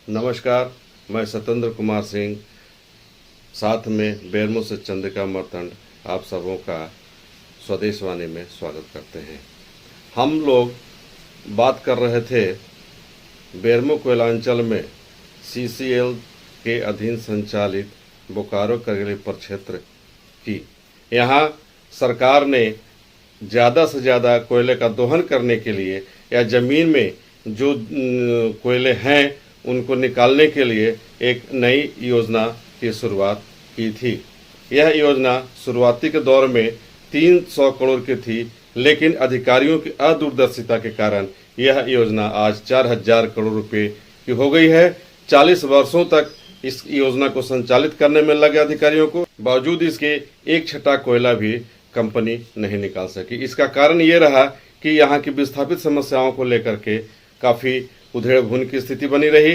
नमस्कार, मैं सत्येंद्र कुमार सिंह, साथ में बेरमो से चंद्रिका मर्तंड आप सबों का स्वदेश वाणी में स्वागत करते हैं। हम लोग बात कर रहे थे बेरमो कोयलांचल में CCL के अधीन संचालित बोकारो करगिल प्रक्षेत्र की। यहाँ सरकार ने ज़्यादा से ज़्यादा कोयले का दोहन करने के लिए या ज़मीन में जो कोयले हैं उनको निकालने के लिए एक नई योजना की शुरुआत की थी। यह योजना शुरुआती के दौर में 300 करोड़ की थी, लेकिन अधिकारियों की अदूरदर्शिता के कारण यह योजना आज 4000 करोड़ रुपए की हो गई है। 40 वर्षों तक इस योजना को संचालित करने में लगे अधिकारियों को, बावजूद इसके एक छटा कोयला भी कंपनी नहीं निकाल सकी। इसका कारण ये रहा कि यहाँ की विस्थापित समस्याओं को लेकर के काफ़ी उधेड़-बुन की स्थिति बनी रही।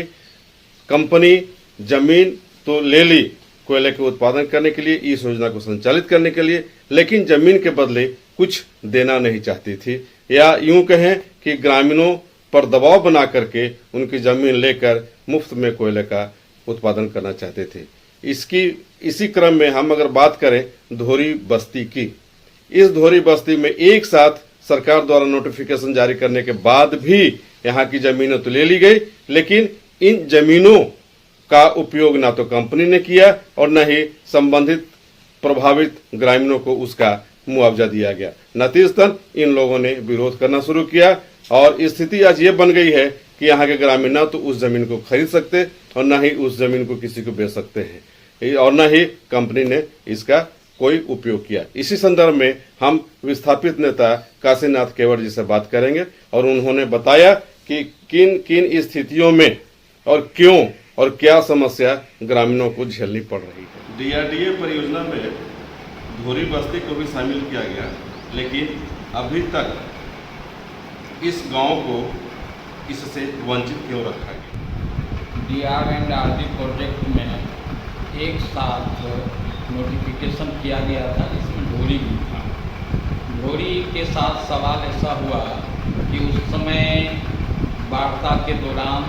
कंपनी जमीन तो ले ली कोयले के उत्पादन करने के लिए, इस योजना को संचालित करने के लिए, लेकिन जमीन के बदले कुछ देना नहीं चाहती थी, या यूं कहें कि ग्रामीणों पर दबाव बना करके उनकी जमीन लेकर मुफ्त में कोयले का उत्पादन करना चाहते थे। इसी क्रम में हम अगर बात करें धोरी बस्ती की, इस धोरी बस्ती में एक साथ सरकार द्वारा नोटिफिकेशन जारी करने के बाद भी यहाँ की जमीनें तो ले ली गई, लेकिन इन जमीनों का उपयोग ना तो कंपनी ने किया और न ही संबंधित प्रभावित ग्रामीणों को उसका मुआवजा दिया गया। नतीजतन इन लोगों ने विरोध करना शुरू किया और स्थिति आज ये बन गई है कि यहाँ के ग्रामीण ना तो उस जमीन को खरीद सकते और न ही उस जमीन को किसी को बेच सकते हैं, और न ही कंपनी ने इसका कोई उपयोग किया। इसी संदर्भ में हम विस्थापित नेता काशीनाथ केवट जी से बात करेंगे और उन्होंने बताया कि किन किन स्थितियों में और क्यों और क्या समस्या ग्रामीणों को झेलनी पड़ रही है। DRDA परियोजना में धोरी बस्ती को भी शामिल किया गया, लेकिन अभी तक इस गांव को इससे वंचित क्यों रखा गया? DRD प्रोजेक्ट में एक साथ नोटिफिकेशन किया गया था, जिसमें ढोरी भी था। ढोरी के साथ सवाल ऐसा हुआ कि उस समय वार्ता के दौरान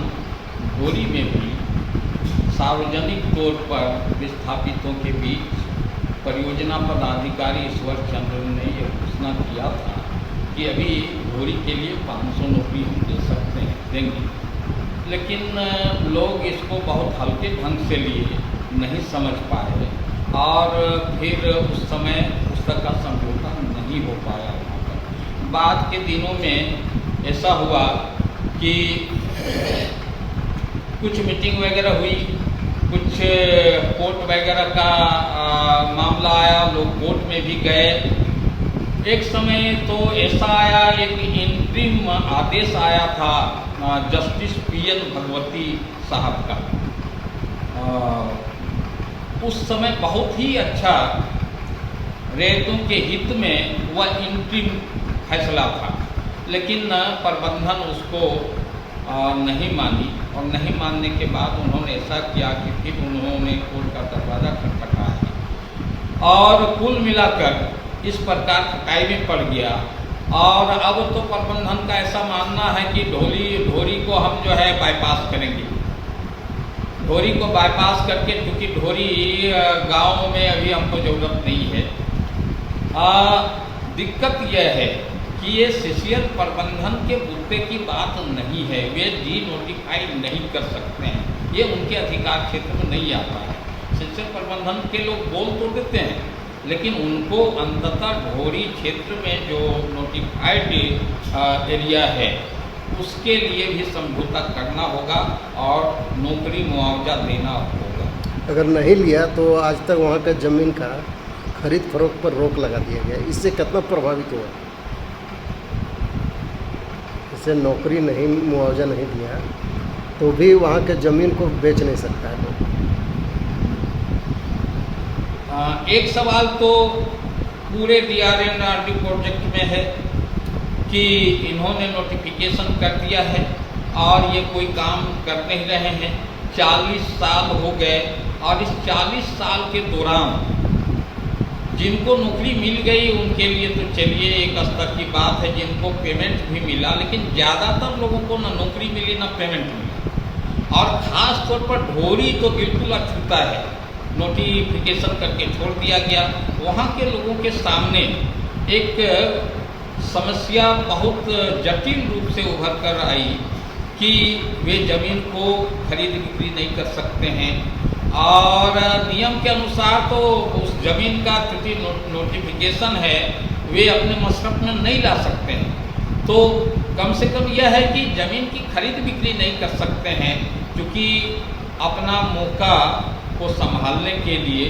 ढोरी में भी सार्वजनिक तौर पर विस्थापितों के बीच परियोजना पदाधिकारी ईश्वर चंद्र ने यह घोषणा किया था कि अभी ढोरी के लिए 500 नौकरी हम दे सकते हैं, देंगे, लेकिन लोग इसको बहुत हल्के ढंग से लिए, नहीं समझ पाए और फिर उस समय पुस्तक का समझौता नहीं हो पाया वहाँ पर। बाद के दिनों में ऐसा हुआ कि कुछ मीटिंग वगैरह हुई, कुछ कोर्ट वगैरह का मामला आया, लोग कोर्ट में भी गए। एक समय तो ऐसा आया, एक इंटरिम आदेश आया था जस्टिस PN भगवती साहब का। उस समय बहुत ही अच्छा रेतों के हित में वह इंटरिम फैसला था, लेकिन प्रबंधन उसको नहीं मानी और नहीं मानने के बाद उन्होंने ऐसा किया कि फिर उन्होंने कोर्ट का दरवाज़ा खटखटाया और कुल मिलाकर इस प्रकार खटाई में पड़ गया। और अब तो प्रबंधन का ऐसा मानना है कि ढोरी को हम जो है बाईपास करेंगे। ढोरी को बाईपास करके, क्योंकि ढोरी गाँव में अभी हमको ज़रूरत नहीं है। दिक्कत यह है कि ये CCL प्रबंधन के मुद्दे की बात नहीं है, वे नोटिफाई नहीं कर सकते हैं, ये उनके अधिकार क्षेत्र में नहीं आता है। CCL प्रबंधन के लोग बोल तो देते हैं, लेकिन उनको अंततः ढोरी क्षेत्र में जो नोटिफाइड एरिया है उसके लिए भी समझौता करना होगा और नौकरी मुआवजा देना होगा। अगर नहीं लिया तो आज तक वहाँ का ज़मीन का खरीद फरोख्त पर रोक लगा दिया गया, इससे कितना प्रभावित हुआ? इससे नौकरी नहीं, मुआवजा नहीं दिया तो भी वहाँ के ज़मीन को बेच नहीं सकता है लोग। एक सवाल तो पूरे DRD प्रोजेक्ट में है कि इन्होंने नोटिफिकेशन कर दिया है और ये कोई काम कर नहीं रहे हैं। 40 साल हो गए और इस 40 साल के दौरान जिनको नौकरी मिल गई उनके लिए तो चलिए एक स्तर की बात है, जिनको पेमेंट भी मिला, लेकिन ज़्यादातर लोगों को ना नौकरी मिली ना पेमेंट मिला। और ख़ास तौर पर ढोरी तो बिल्कुल अछूता है, नोटिफिकेशन करके छोड़ दिया गया। वहाँ के लोगों के सामने एक समस्या बहुत जटिल रूप से उभर कर आई कि वे ज़मीन को खरीद बिक्री नहीं कर सकते हैं, और नियम के अनुसार तो उस ज़मीन का चूँकि नोटिफिकेशन है वे अपने मसरफ में नहीं ला सकते हैं। तो कम से कम यह है कि ज़मीन की खरीद बिक्री नहीं कर सकते हैं, क्योंकि अपना मौका को संभालने के लिए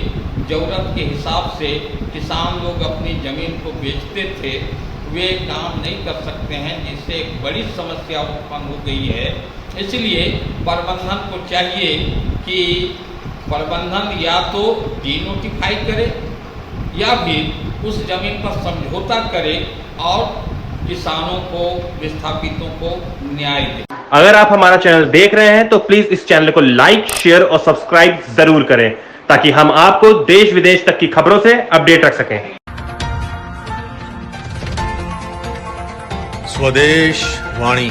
ज़रूरत के हिसाब से किसान लोग अपनी ज़मीन को बेचते थे, वे काम नहीं कर सकते हैं, जिससे एक बड़ी समस्या उत्पन्न हो गई है। इसलिए प्रबंधन को चाहिए कि प्रबंधन या तो डीनोटिफाई करे या फिर उस ज़मीन पर समझौता करे और किसानों को, विस्थापितों को न्याय दे। अगर आप हमारा चैनल देख रहे हैं तो प्लीज इस चैनल को लाइक, शेयर और सब्सक्राइब जरूर करें, ताकि हम आपको देश विदेश तक की खबरों से अपडेट रख सकें। स्वदेश वाणी।